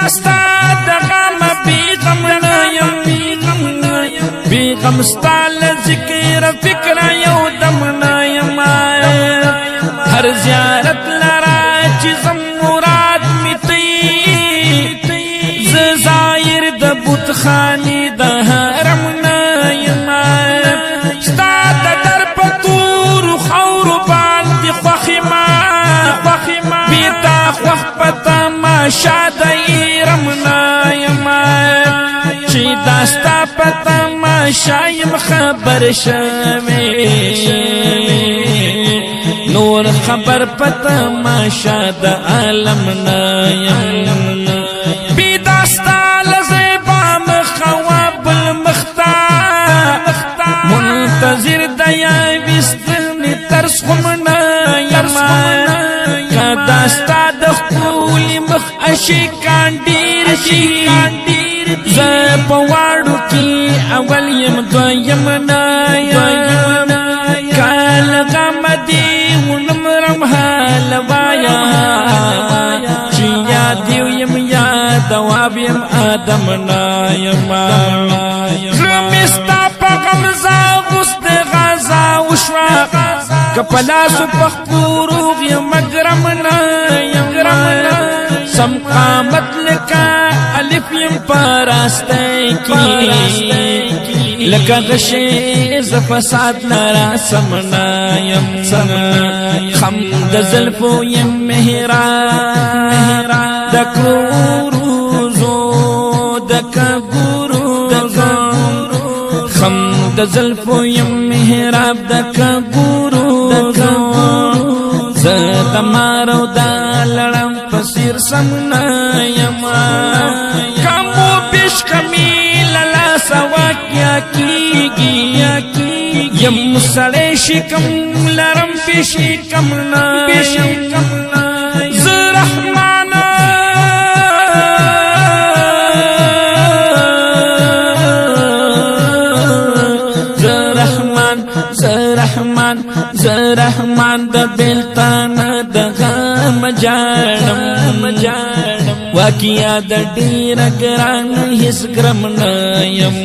ستا دغم بیغم نایم بیغم ستا لذکر فکر یو دم نایم هر زیارت لرا چیزم مراد میتی زائر د بت خانی د حرم نایم ستا د در پتور خور باندې خوخی ما بیتا خوخ پتا ما شاد ایرم نایم چی داستا پتا ما شایم خبر شوی نور خبر پتا ما شاد عالم نایم بیداستا لزیبا مخواب المختار منتظر دیا وستنی ترس خمنا یما کداستا دخولی مخ اشیکان دیر زپوارو کی اول یم دویم نایم کال غمدی ونمرم حالوایا چیا دیو یم دواب یم آدم نایم غمستا پا غمزا غست غازا وشوا کپلاسو پخپوروغ یم اگرم نایم سم قامت لکا الف یم پاراستے کی لکا غشیز فساد لرا سمنایم خم دزلفو یم مہران دکروزو دکا گروزو خم دزلفو یم محراب دکا گروزو زدمارو دا لڑم پسیر سمنایم کمو پیش کمیل لا سوا کیا کیگی یم سڑے شکم لرم پیشی کمنا زرحمانا زرحمان دا بیلتانا دا غام جانم واقعیا دا دیر گران حس گرم نایم